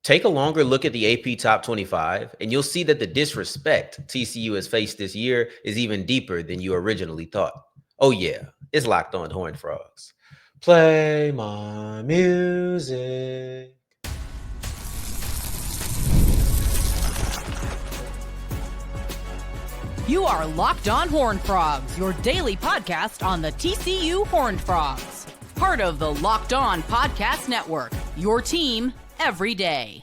Take a longer look at the AP Top 25, and you'll see that the disrespect TCU has faced this year is even deeper than you originally thought. Oh, yeah, it's Locked On Horned Frogs. Play my music. You are Locked On Horned Frogs, your daily podcast on the TCU Horned Frogs. Part of the Locked On Podcast Network, your team every day.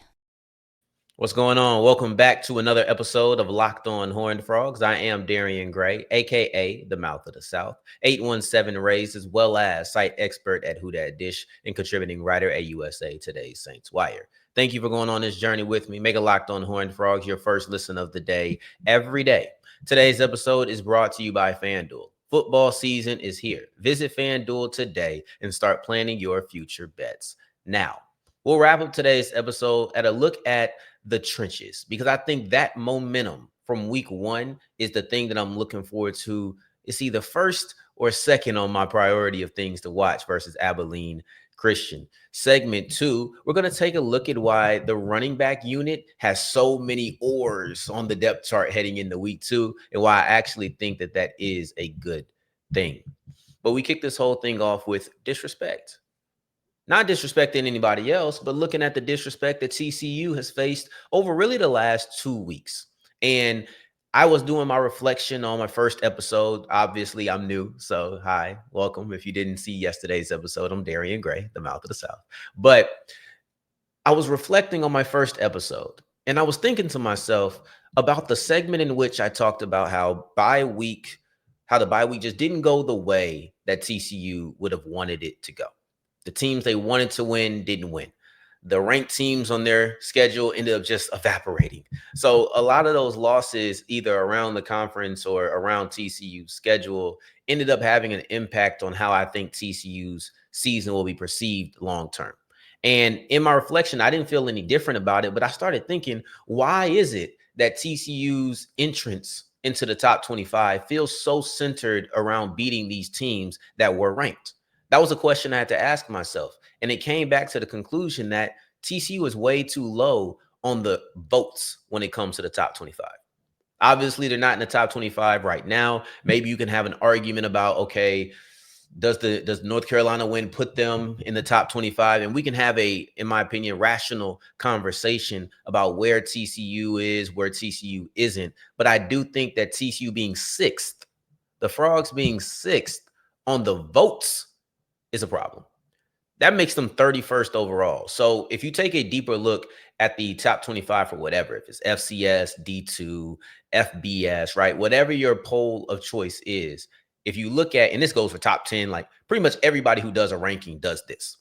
What's going on? Welcome back to another episode of Locked On Horned Frogs. I am Darrion Gray, a.k.a. the Mouth of the South, 817 Rays, as well as site expert at Who Dat Dish and contributing writer at USA Today's Saints Wire. Thank you for going on this journey with me. Make a Locked On Horned Frogs your first listen of the day every day. Today's episode is brought to you by FanDuel. Football season is here. Visit FanDuel today and start planning your future bets. Now, we'll wrap up today's episode at a look at the trenches, because I think that momentum from week one is the thing that I'm looking forward to. It's either first or second on my priority of things to watch versus Abilene Christian. Segment 2, we're going to take a look at why the running back unit has so many oars on the depth chart heading into week 2 and why I actually think that that is a good thing. But we kick this whole thing off with disrespect. Not disrespecting anybody else, but looking at the disrespect that TCU has faced over really the last 2 weeks. And I was doing my reflection on my first episode. Obviously, I'm new. So, hi, welcome. If you didn't see yesterday's episode, I'm Darrion Gray, the Mouth of the South. But I was reflecting on my first episode, and I was thinking to myself about the segment in which I talked about how the bye week just didn't go the way that TCU would have wanted it to go. The teams they wanted to win didn't win. The ranked teams on their schedule ended up just evaporating. So a lot of those losses, either around the conference or around TCU's schedule, ended up having an impact on how I think TCU's season will be perceived long term. And in my reflection, I didn't feel any different about it, but I started thinking, why is it that TCU's entrance into the top 25 feels so centered around beating these teams that were ranked? That was a question I had to ask myself. And it came back to the conclusion that TCU is way too low on the votes when it comes to the top 25. Obviously, they're not in the top 25 right now. Maybe you can have an argument about, okay, does North Carolina win put them in the top 25? And we can have a, in my opinion, rational conversation about where TCU is, where TCU isn't. But I do think that TCU being sixth, the Frogs being sixth on the votes, is a problem. That makes them 31st overall. So if you take a deeper look at the top 25 for whatever, if it's FCS, D2, FBS, right, whatever your poll of choice is, if you look at, and this goes for top 10, like pretty much everybody who does a ranking does this.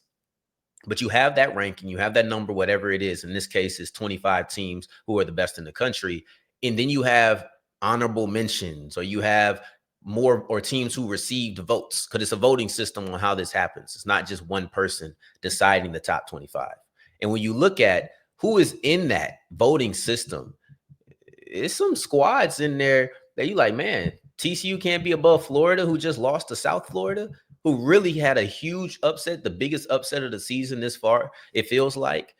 But you have that ranking, you have that number, whatever it is. In this case, it's 25 teams who are the best in the country. And then you have honorable mentions, or you have more or teams who received votes, because it's a voting system on how this happens. It's not just one person deciding the top 25. And when you look at who is in that voting system, it's some squads in there that you like, man, TCU can't be above Florida, who just lost to South Florida, who really had a huge upset, the biggest upset of the season this far. It feels like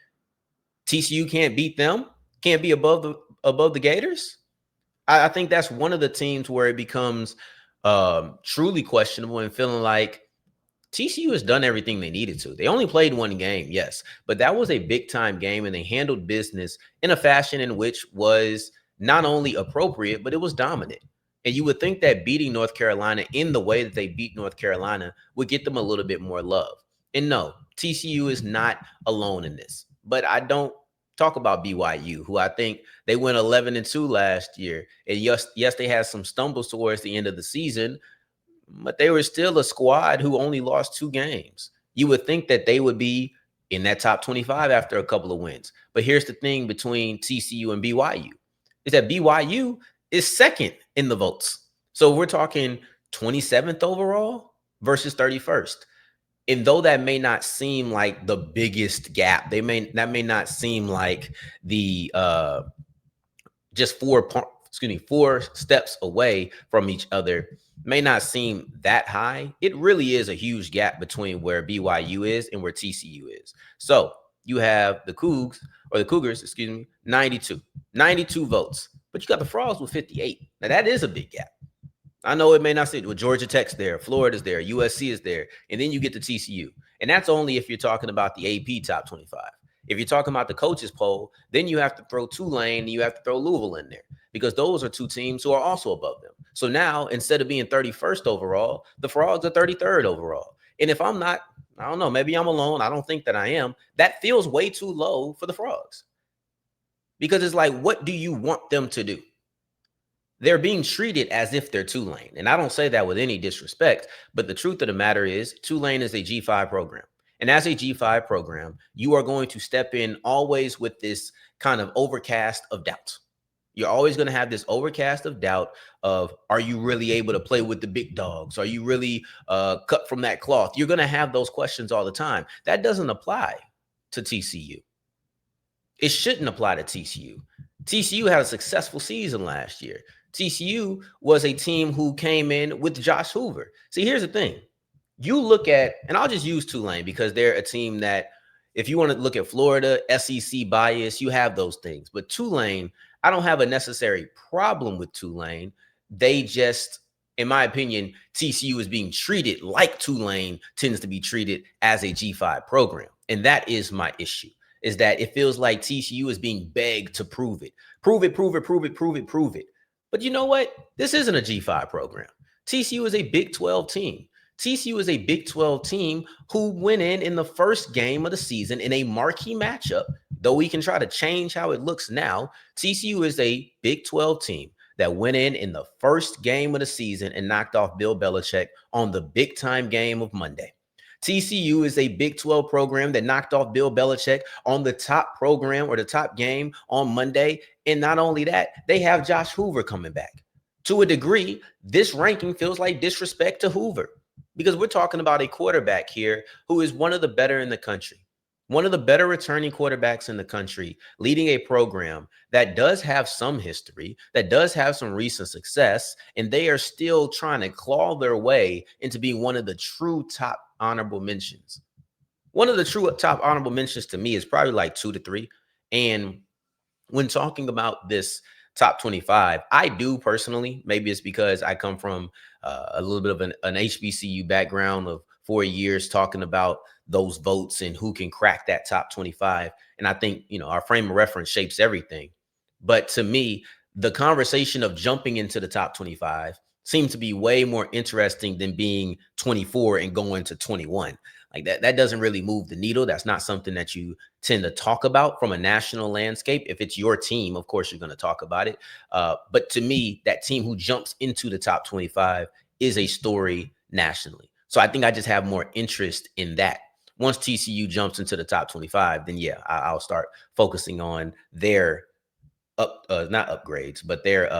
TCU can't beat them, can't be above the Gators. I think that's one of the teams where it becomes truly questionable and feeling like TCU has done everything they needed to. They only played one game, yes, but that was a big time game, and they handled business in a fashion in which was not only appropriate, but it was dominant. And you would think that beating North Carolina in the way that they beat North Carolina would get them a little bit more love. And no, TCU is not alone in this. But I don't talk about BYU, who I think they went 11-2 last year. And yes, they had some stumbles towards the end of the season, but they were still a squad who only lost 2 games. You would think that they would be in that top 25 after a couple of wins. But here's the thing between TCU and BYU is that BYU is second in the votes. So we're talking 27th overall versus 31st. And though that may not seem like the biggest gap, that may not seem like the just 4 steps away from each other, may not seem that high. It really is a huge gap between where BYU is and where TCU is. So You have the Cougars, 92 votes. But you got the Frogs with 58. Now that is a big gap. I know it may not say, well, Georgia Tech's there, Florida's there, USC is there, and then you get to TCU. And that's only if you're talking about the AP top 25. If you're talking about the coaches poll, then you have to throw Tulane and you have to throw Louisville in there because those are two teams who are also above them. So now, instead of being 31st overall, the Frogs are 33rd overall. And if I'm not, I don't know, maybe I'm alone. I don't think that I am. That feels way too low for the Frogs because it's like, what do you want them to do? They're being treated as if they're Tulane. And I don't say that with any disrespect, but the truth of the matter is Tulane is a G5 program. And as a G5 program, you are going to step in always with this kind of overcast of doubt. You're always going to have this overcast of doubt of, are you really able to play with the big dogs? Are you really cut from that cloth? You're going to have those questions all the time. That doesn't apply to TCU. It shouldn't apply to TCU. TCU had a successful season last year. TCU was a team who came in with Josh Hoover. See, here's the thing. You look at, and I'll just use Tulane because they're a team that, if you want to look at Florida, SEC bias, you have those things. But Tulane, I don't have a necessary problem with Tulane. They just, in my opinion, TCU is being treated like Tulane tends to be treated as a G5 program. And that is my issue, is that it feels like TCU is being begged to prove it. Prove it, prove it, prove it, prove it, prove it. But you know what? This isn't a G5 program. TCU is a Big 12 team. TCU is a Big 12 team who went in the first game of the season in a marquee matchup. Though we can try to change how it looks now, TCU is a Big 12 team that went in the first game of the season and knocked off Bill Belichick on the big time game of Monday. TCU is a Big 12 program that knocked off Bill Belichick on the top program or the top game on Monday. And not only that, they have Josh Hoover coming back. To a degree, this ranking feels like disrespect to Hoover because we're talking about a quarterback here who is one of the better in the country, one of the better returning quarterbacks in the country, leading a program that does have some history, that does have some recent success, and they are still trying to claw their way into being one of the true top honorable mentions. One of the true top honorable mentions to me is probably like 2 to 3. And when talking about this top 25, I do personally, maybe it's because I come from a little bit of an HBCU background of 4 years talking about those votes and who can crack that top 25. And I think, our frame of reference shapes everything. But to me, the conversation of jumping into the top 25 seems to be way more interesting than being 24 and going to 21. Like that doesn't really move the needle. That's not something that you tend to talk about from a national landscape. If it's your team, of course, you're going to talk about it. But to me, that team who jumps into the top 25 is a story nationally. So I think I just have more interest in that. Once TCU jumps into the top 25, then yeah, I'll start focusing on their not upgrades, but their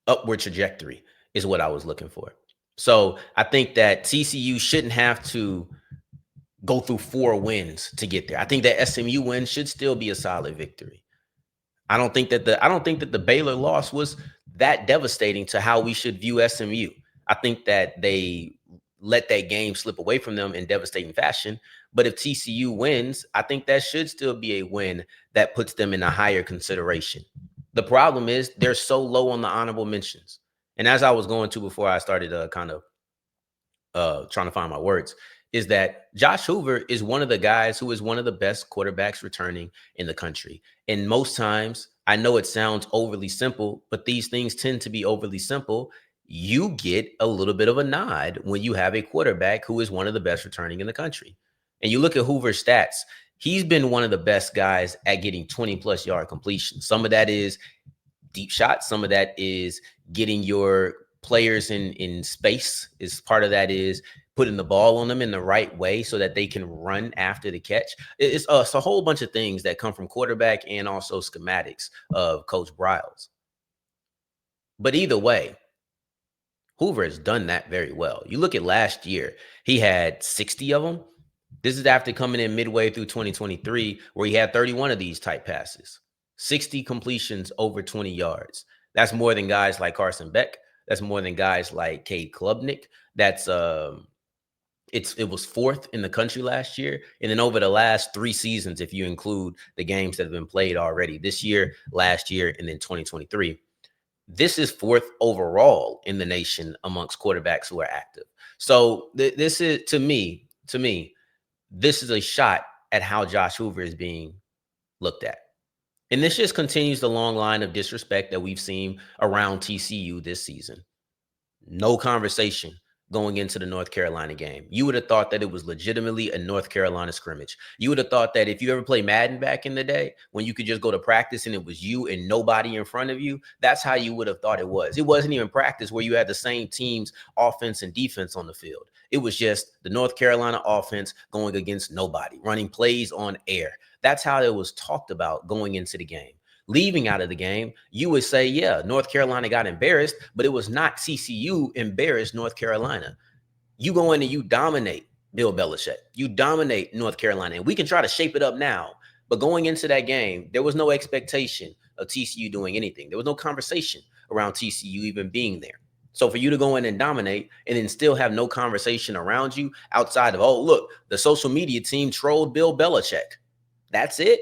upward trajectory is what I was looking for. So I think that TCU shouldn't have to go through 4 wins to get there. I think that SMU win should still be a solid victory. I don't think that the Baylor loss was that devastating to how we should view SMU. I think that they let that game slip away from them in devastating fashion. But if TCU wins, I think that should still be a win that puts them in a higher consideration. The problem is they're so low on the honorable mentions. And as I was going to before I started trying to find my words, is that Josh Hoover is one of the guys who is one of the best quarterbacks returning in the country. And most times, I know it sounds overly simple, but these things tend to be overly simple. You get a little bit of a nod when you have a quarterback who is one of the best returning in the country. And you look at Hoover's stats, he's been one of the best guys at getting 20-plus yard completions. Some of that is deep shots. Some of that is getting your players in space. Is part of that is putting the ball on them in the right way so that they can run after the catch. It's a whole bunch of things that come from quarterback and also schematics of Coach Briles. But either way, Hoover has done that very well. You look at last year, he had 60 of them. This is after coming in midway through 2023, where he had 31 of these type passes, 60 completions over 20 yards. That's more than guys like Carson Beck. That's more than guys like Cade Klubnik. That's It was fourth in the country last year. And then over the last 3 seasons, if you include the games that have been played already this year, last year, and then 2023, this is fourth overall in the nation amongst quarterbacks who are active. So this is, to me, this is a shot at how Josh Hoover is being looked at. And this just continues the long line of disrespect that we've seen around TCU this season. No conversation going into the North Carolina game. You would have thought that it was legitimately a North Carolina scrimmage. You would have thought that if you ever played Madden back in the day, when you could just go to practice and it was you and nobody in front of you, that's how you would have thought it was. It wasn't even practice where you had the same team's offense and defense on the field. It was just the North Carolina offense going against nobody, running plays on air. That's how it was talked about going into the game. Leaving out of the game, you would say, yeah, North Carolina got embarrassed, but it was not TCU embarrassed North Carolina. You go in and you dominate Bill Belichick. You dominate North Carolina. And we can try to shape it up now. But going into that game, there was no expectation of TCU doing anything. There was no conversation around TCU even being there. So for you to go in and dominate and then still have no conversation around you outside of, oh, look, the social media team trolled Bill Belichick. That's it.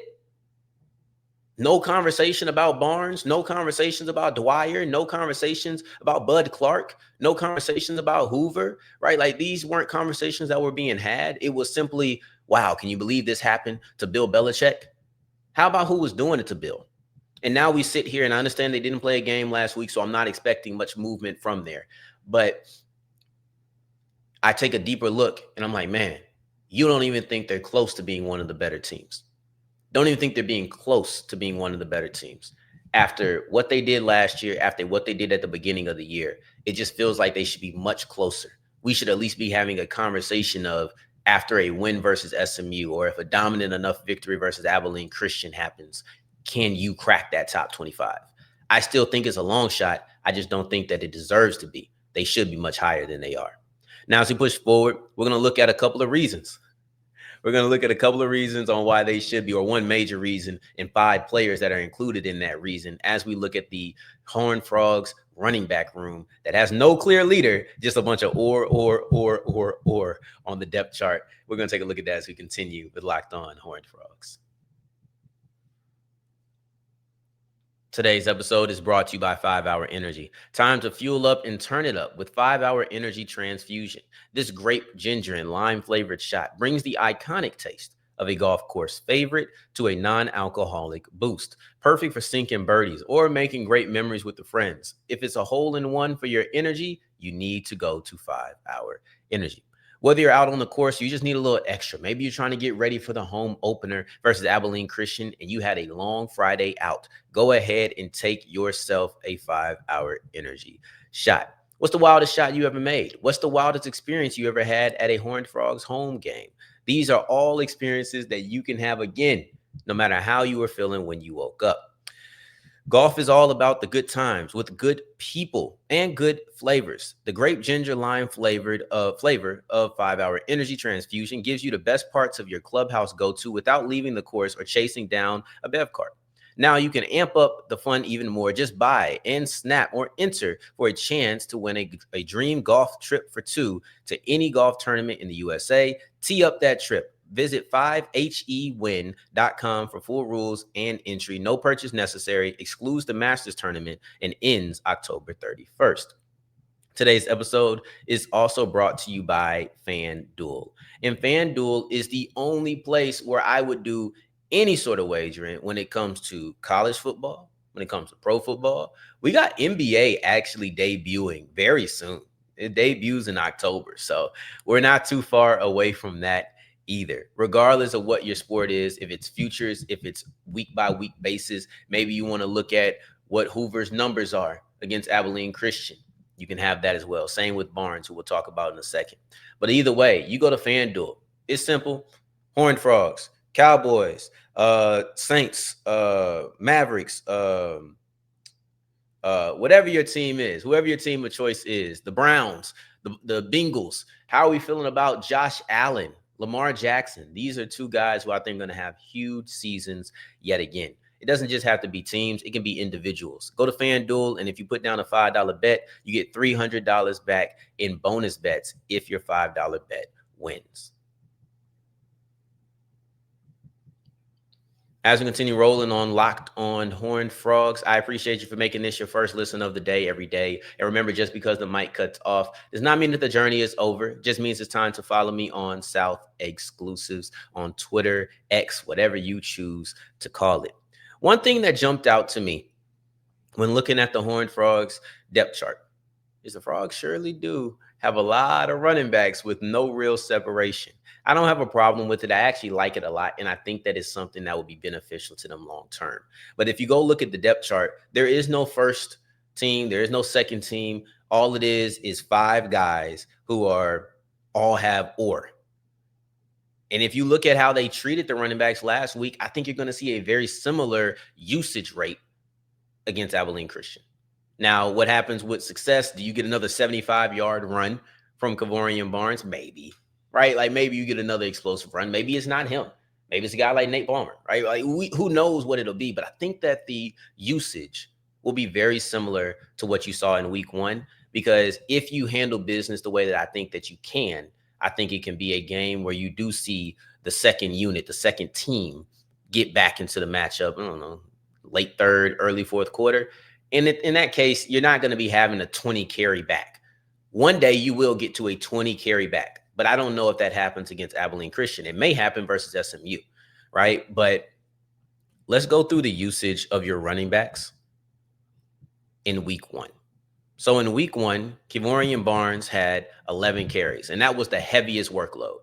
No conversation about Barnes, no conversations about Dwyer, no conversations about Bud Clark, no conversations about Hoover, right? Like these weren't conversations that were being had. It was simply, wow, can you believe this happened to Bill Belichick? How about who was doing it to Bill? And now we sit here, and I understand they didn't play a game last week, so I'm not expecting much movement from there. But I take a deeper look and I'm like, man, you don't even think they're close to being one of the better teams. Don't even think they're being close to being one of the better teams. After what they did last year, after what they did at the beginning of the year, it just feels like they should be much closer. We should at least be having a conversation of after a win versus SMU, or if a dominant enough victory versus Abilene Christian happens, can you crack that top 25? I still think it's a long shot. I just don't think that it deserves to be. They should be much higher than they are. Now, as we push forward, we're going to look at a couple of reasons. We're going to look at a couple of reasons on why they should be, or one major reason, and 5 players that are included in that reason as we look at the Horned Frogs running back room that has no clear leader, just a bunch of or on the depth chart. We're going to take a look at that as we continue with Locked On Horned Frogs. Today's episode is brought to you by 5 Hour Energy. Time to fuel up and turn it up with 5 Hour Energy Transfusion. This grape, ginger, and lime-flavored shot brings the iconic taste of a golf course favorite to a non-alcoholic boost. Perfect for sinking birdies or making great memories with the friends. If it's a hole-in-one for your energy, you need to go to 5 Hour Energy. Whether you're out on the course, you just need a little extra. Maybe you're trying to get ready for the home opener versus Abilene Christian, and you had a long Friday out. Go ahead and take yourself a 5 Hour Energy shot. What's the wildest shot you ever made? What's the wildest experience you ever had at a Horned Frogs home game? These are all experiences that you can have again, no matter how you were feeling when you woke up. Golf is all about the good times with good people and good flavors. The grape ginger lime flavor of 5 Hour Energy Transfusion gives you the best parts of your clubhouse go-to without leaving the course or chasing down a bev cart. Now you can amp up the fun even more. Just buy and snap or enter for a chance to win a dream golf trip for 2 to any golf tournament in the USA. Tee up that trip. Visit 5hewin.com for full rules and entry. No purchase necessary. Excludes the Masters tournament and ends October 31st. Today's episode is also brought to you by FanDuel. And FanDuel is the only place where I would do any sort of wagering when it comes to college football, when it comes to pro football. We got NBA actually debuting very soon. It debuts in October. So we're not too far away from that either. Regardless of what your sport is, if it's futures, if it's week by week basis, maybe you want to look at what Hoover's numbers are against Abilene Christian. You can have that as well. Same with Barnes, who we'll talk about in a second. But either way, you go to FanDuel. It's simple. Horned Frogs, Cowboys, Saints, Mavericks, whatever your team is, whoever your team of choice is, the Browns, the Bengals. How are we feeling about Josh Allen, Lamar Jackson? These are 2 guys who I think are going to have huge seasons yet again. It doesn't just have to be teams. It can be individuals. Go to FanDuel, and if you put down a $5 bet, you get $300 back in bonus bets if your $5 bet wins. As we continue rolling on Locked On Horned Frogs, I appreciate you for making this your first listen of the day every day. And remember, just because the mic cuts off does not mean that the journey is over. It just means it's time to follow me on South Exclusives on Twitter, X, whatever you choose to call it. One thing that jumped out to me when looking at the Horned Frogs depth chart is the Frogs surely do have a lot of running backs with no real separation. I don't have a problem with it. I actually like it a lot, and I think that is something that will be beneficial to them long term. But if you go look at the depth chart, there is no first team. There is no second team. All it is 5 guys who all have or. And if you look at how they treated the running backs last week, I think you're going to see a very similar usage rate against Abilene Christian. Now, what happens with success? Do you get another 75-yard run from Kavorian Barnes? Maybe, right? Like maybe you get another explosive run. Maybe it's not him. Maybe it's a guy like Nate Palmer, right? Like who knows what it'll be? But I think that the usage will be very similar to what you saw in week 1, because if you handle business the way that I think that you can, I think it can be a game where you do see the second unit, the second team get back into the matchup, I don't know, late third, early fourth quarter. And in that case, you're not going to be having a 20 carry back. One day you will get to a 20 carry back, but I don't know if that happens against Abilene Christian. It may happen versus SMU, right? But let's go through the usage of your running backs in week 1. So in week 1, Kavorian Barnes had 11 carries, and that was the heaviest workload.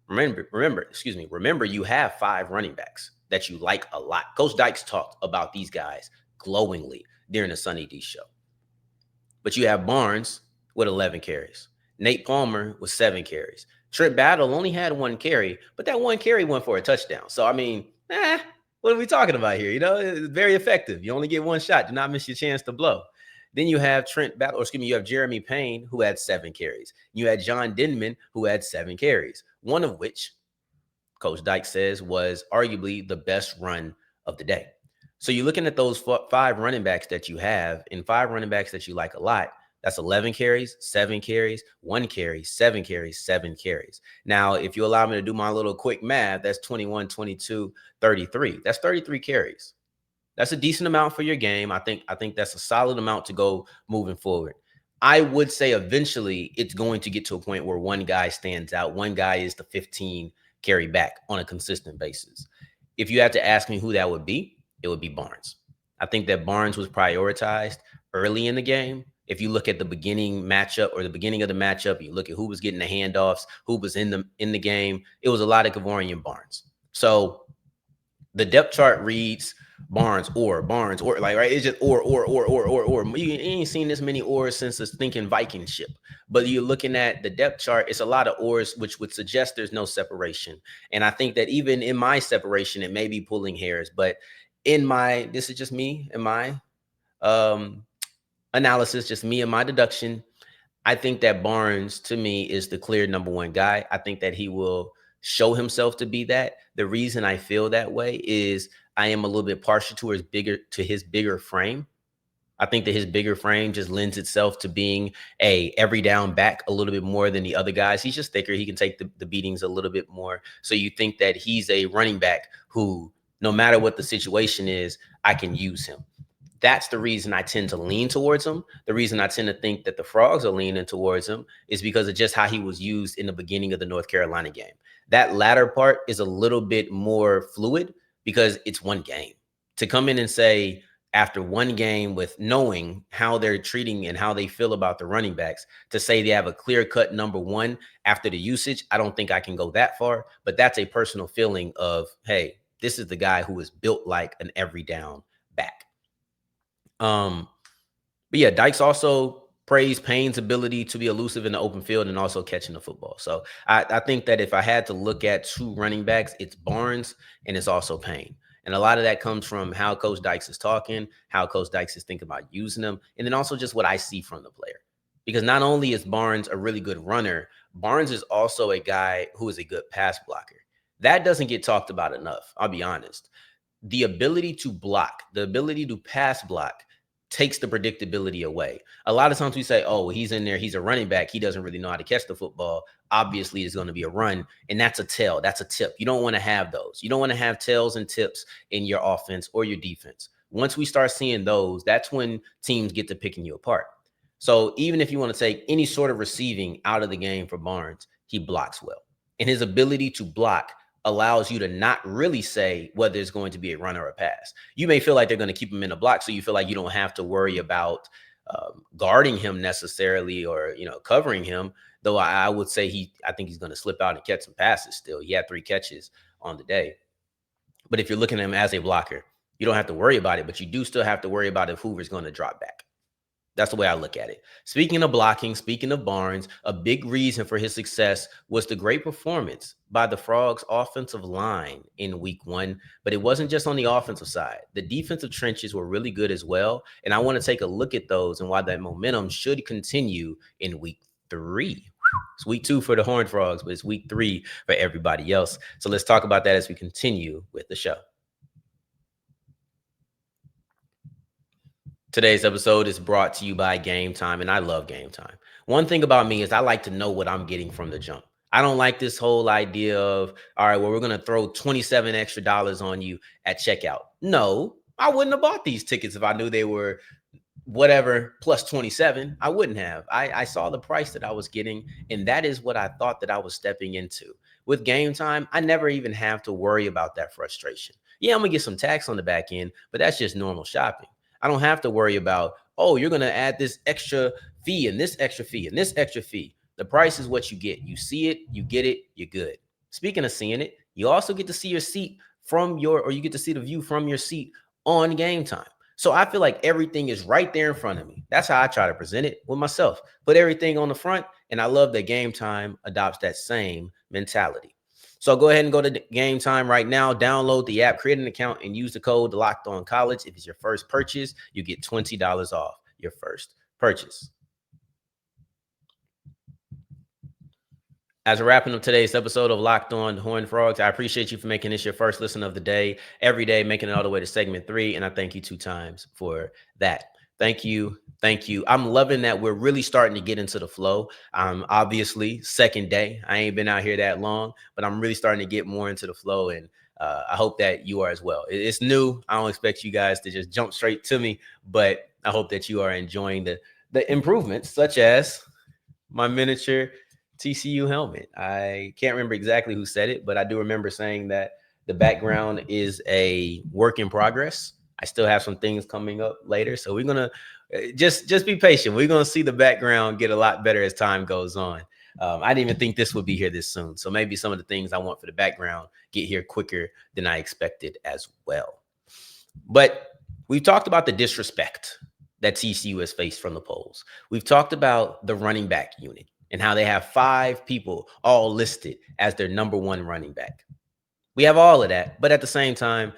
Remember, you have 5 running backs that you like a lot. Coach Dykes talked about these guys glowingly during the Sonny Dykes show. But you have Barnes with 11 carries. Nate Palmer with 7 carries. Trent Battle only had 1 carry, but that 1 carry went for a touchdown. So, I mean, what are we talking about here? You know, it's very effective. You only get 1 shot. Do not miss your chance to blow. Then you have you have Jeremy Payne, who had 7 carries. You had John Denman, who had 7 carries, one of which Coach Dykes says was arguably the best run of the day. So you're looking at those 5 running backs that you have, and 5 running backs that you like a lot. That's 11 carries, 7 carries, 1 carry, 7 carries, 7 carries. Now, if you allow me to do my little quick math, that's 21, 22, 33. That's 33 carries. That's a decent amount for your game. I think that's a solid amount to go moving forward. I would say eventually it's going to get to a point where one guy stands out. One guy is the 15 carry back on a consistent basis. If you had to ask me who that would be, it would be Barnes. I think that Barnes was prioritized early in the game. If you look at the beginning matchup or the beginning of the matchup, you look at who was getting the handoffs, who was in the game, it was a lot of Kavorian Barnes. So the depth chart reads Barnes or, like, right? It's just or. You ain't seen this many ors since the thinking Viking ship. But you're looking at the depth chart, it's a lot of ors, which would suggest there's no separation. And I think that even in my separation, it may be pulling hairs. But this is just me and my analysis, just me and my deduction. I think that Barnes, to me, is the clear number 1 guy. I think that he will show himself to be that. The reason I feel that way is I am a little bit partial to his bigger frame. I think that his bigger frame just lends itself to being a every down back a little bit more than the other guys. He's just thicker. He can take the beatings a little bit more. So you think that he's a running back who, no matter what the situation is, I can use him. That's the reason I tend to lean towards him. The reason I tend to think that the Frogs are leaning towards him is because of just how he was used in the beginning of the North Carolina game. That latter part is a little bit more fluid because it's 1 game. To come in and say after 1 game with knowing how they're treating and how they feel about the running backs, to say they have a clear-cut number 1 after the usage, I don't think I can go that far. But that's a personal feeling of, hey, this is the guy who is built like an every down back. But yeah, Dykes also praised Payne's ability to be elusive in the open field and also catching the football. So I think that if I had to look at 2 running backs, it's Barnes and it's also Payne. And a lot of that comes from how Coach Dykes is talking, how Coach Dykes is thinking about using them, and then also just what I see from the player. Because not only is Barnes a really good runner, Barnes is also a guy who is a good pass blocker. That doesn't get talked about enough, I'll be honest. The ability to block, the ability to pass block takes the predictability away. A lot of times we say, oh, he's in there, he's a running back, he doesn't really know how to catch the football. Obviously, it's going to be a run, and that's a tell. That's a tip. You don't want to have those. You don't want to have tells and tips in your offense or your defense. Once we start seeing those, that's when teams get to picking you apart. So even if you want to take any sort of receiving out of the game for Barnes, he blocks well. And his ability to block allows you to not really say whether it's going to be a run or a pass. You may feel like they're going to keep him in a block, so you feel like you don't have to worry about guarding him necessarily or, covering him. Though I would say I think he's going to slip out and catch some passes still. He had 3 catches on the day. But if you're looking at him as a blocker, you don't have to worry about it, but you do still have to worry about if Hoover's going to drop back. That's the way I look at it. Speaking of blocking, speaking of Barnes, a big reason for his success was the great performance by the Frogs offensive line in week 1. But it wasn't just on the offensive side. The defensive trenches were really good as well. And I want to take a look at those and why that momentum should continue in week 3. It's week 2 for the Horned Frogs, but it's week 3 for everybody else. So let's talk about that as we continue with the show. Today's episode is brought to you by Game Time, and I love Game Time. One thing about me is I like to know what I'm getting from the jump. I don't like this whole idea of, all right, well, we're going to throw $27 extra on you at checkout. No, I wouldn't have bought these tickets if I knew they were whatever plus 27. I wouldn't have. I saw the price that I was getting, and that is what I thought that I was stepping into. With Game Time, I never even have to worry about that frustration. Yeah, I'm going to get some tax on the back end, but that's just normal shopping. I don't have to worry about, oh, you're going to add this extra fee and this extra fee and this extra fee. The price is what you get. You see it, you get it, you're good. Speaking of seeing it, you also get to see your seat you get to see the view from your seat on Game Time. So I feel like everything is right there in front of me. That's how I try to present it with myself. Put everything on the front, and I love that Game Time adopts that same mentality. So go ahead and go to Game Time right now. Download the app, create an account, and use the code LOCKEDONCollege. If it's your first purchase, you get $20 off your first purchase. As we're wrapping up today's episode of Locked On Horned Frogs, I appreciate you for making this your first listen of the day, every day, making it all the way to segment 3, and I thank you 2 times for that. Thank you. Thank you. I'm loving that we're really starting to get into the flow. Obviously, second day. I ain't been out here that long, but I'm really starting to get more into the flow, and I hope that you are as well. It's new. I don't expect you guys to just jump straight to me, but I hope that you are enjoying the improvements, such as my miniature TCU helmet. I can't remember exactly who said it, but I do remember saying that the background is a work in progress. I still have some things coming up later, so we're gonna just be patient. We're gonna see the background get a lot better as time goes on. I didn't even think this would be here this soon, so maybe some of the things I want for the background get here quicker than I expected as well. But we've talked about the disrespect that TCU has faced from the polls. We've talked about the running back unit and how they have 5 people all listed as their number 1 running back. We have all of that, but at the same time,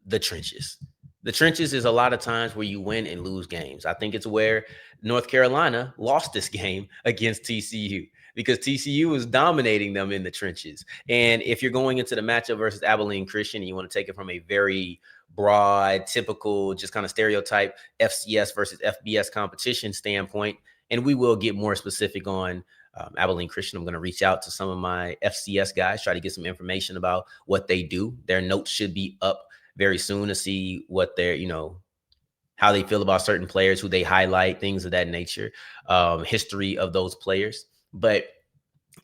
the trenches. The trenches is a lot of times where you win and lose games. I think it's where North Carolina lost this game against TCU because TCU was dominating them in the trenches. And if you're going into the matchup versus Abilene Christian and you want to take it from a very broad, typical, just kind of stereotype FCS versus FBS competition standpoint, and we will get more specific on Abilene Christian. I'm going to reach out to some of my FCS guys, try to get some information about what they do. Their notes should be up very soon to see what they're, how they feel about certain players, who they highlight, things of that nature, history of those players. But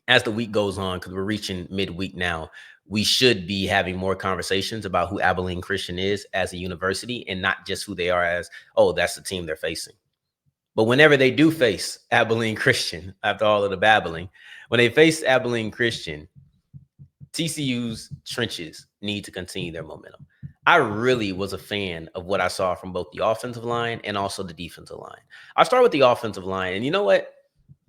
as the week goes on, because we're reaching midweek now, we should be having more conversations about who Abilene Christian is as a university and not just who they are as, oh, that's the team they're facing. But whenever they do face Abilene Christian, after all of the babbling, when they face Abilene Christian, TCU's trenches need to continue their momentum. I really was a fan of what I saw from both the offensive line and also the defensive line. I'll start with the offensive line. And you know what?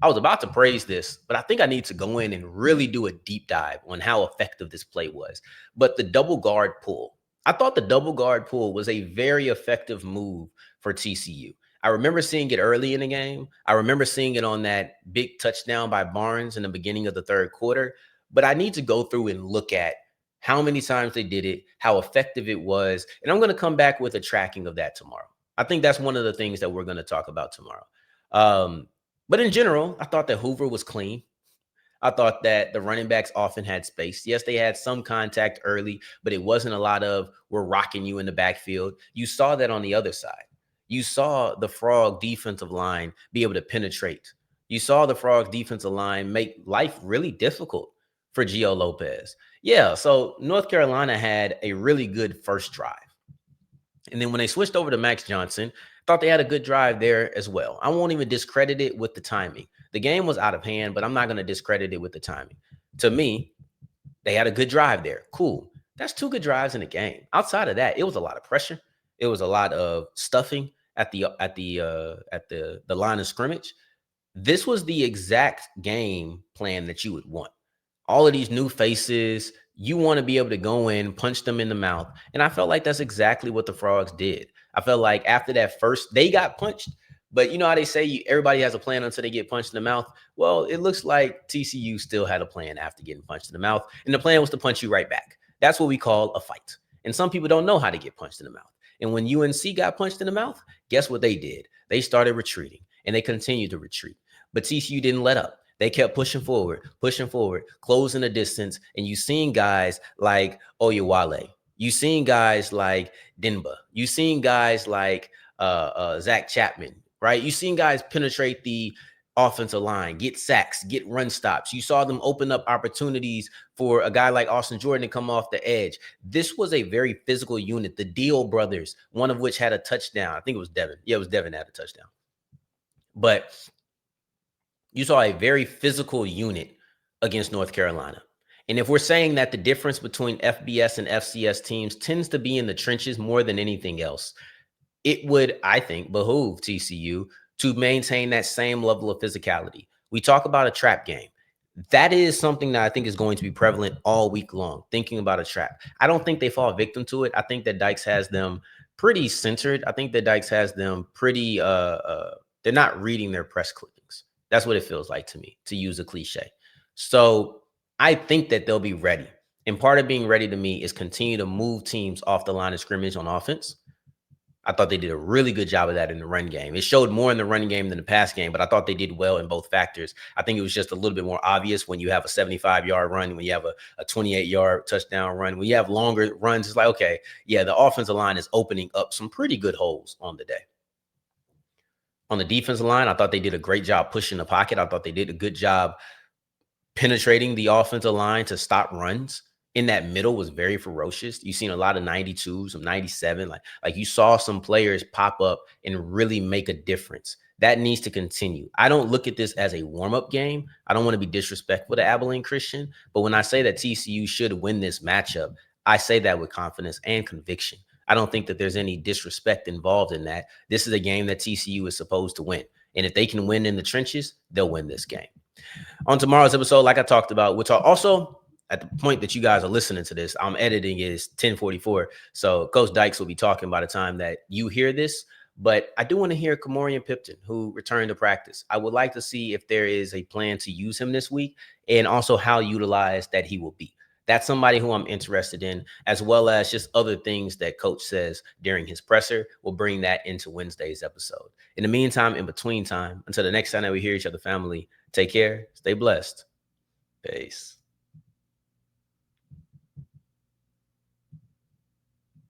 I was about to praise this, but I think I need to go in and really do a deep dive on how effective this play was. But the double guard pull, I thought the double guard pull was a very effective move for TCU. I remember seeing it early in the game. I remember seeing it on that big touchdown by Barnes in the beginning of the third quarter. But I need to go through and look at how many times they did it, how effective it was. And I'm going to come back with a tracking of that tomorrow. I think that's one of the things that we're going to talk about tomorrow. But in general, I thought that Hoover was clean. I thought that the running backs often had space. Yes, they had some contact early, but it wasn't a lot of we're rocking you in the backfield. You saw that on the other side. You saw the Frog defensive line be able to penetrate. You saw the Frogs defensive line make life really difficult for Gio Lopez. Yeah, so North Carolina had a really good first drive. And then when they switched over to Max Johnson, thought they had a good drive there as well. I won't even discredit it with the timing. The game was out of hand, but I'm not going to discredit it with the timing. To me, they had a good drive there. Cool. That's 2 good drives in the game. Outside of that, it was a lot of pressure. It was a lot of stuffing at the line of scrimmage. This was the exact game plan that you would want. All of these new faces, you want to be able to go in, punch them in the mouth. And I felt like that's exactly what the Frogs did. I felt like after that first, they got punched. But you know how they say everybody has a plan until they get punched in the mouth? Well, it looks like TCU still had a plan after getting punched in the mouth. And the plan was to punch you right back. That's what we call a fight. And some people don't know how to get punched in the mouth. And when UNC got punched in the mouth, guess what they did? They started retreating, and they continued to retreat. But TCU didn't let up. They kept pushing forward, closing the distance. And you seen guys like Oyewale. You seen guys like Denba. You seen guys like Zach Chapman, right? You seen guys penetrate the offensive line, get sacks, get run stops. You saw them open up opportunities for a guy like Austin Jordan to come off the edge. This was a very physical unit. The Deal brothers, one of which had a touchdown. I think it was Devin. Yeah, it was Devin that had a touchdown. But you saw a very physical unit against North Carolina. And if we're saying that the difference between FBS and FCS teams tends to be in the trenches more than anything else, it would, I think, behoove TCU to maintain that same level of physicality. We talk about a trap game. That is something that I think is going to be prevalent all week long, thinking about a trap. I don't think they fall victim to it. I think that Dykes has them pretty centered. I think that Dykes has them pretty, they're not reading their press clippings. That's what it feels like to me, to use a cliche. So I think that they'll be ready. And part of being ready to me is continue to move teams off the line of scrimmage on offense. I thought they did a really good job of that in the run game. It showed more in the run game than the pass game, but I thought they did well in both factors. I think it was just a little bit more obvious when you have a 75-yard run, when you have a 28-yard touchdown run, when you have longer runs. It's like, okay, yeah, the offensive line is opening up some pretty good holes on the day. On the defensive line, I thought they did a great job pushing the pocket. I thought they did a good job penetrating the offensive line to stop runs. In that middle was very ferocious. You've seen a lot of 92s, some 97. Like you saw some players pop up and really make a difference. That needs to continue. I don't look at this as a warm-up game. I don't want to be disrespectful to Abilene Christian, but when I say that TCU should win this matchup, I say that with confidence and conviction. I don't think that there's any disrespect involved in that. This is a game that TCU is supposed to win. And if they can win in the trenches, they'll win this game. On tomorrow's episode, like I talked about, we'll talk also at the point that you guys are listening to this, I'm editing is 10:44. So Coach Dykes will be talking by the time that you hear this. But I do want to hear Kavorian Pipton, who returned to practice. I would like to see if there is a plan to use him this week and also how utilized that he will be. That's somebody who I'm interested in, as well as just other things that Coach says during his presser. We'll bring that into Wednesday's episode. In the meantime, in between time, until the next time that we hear each other, family, take care, stay blessed. Peace.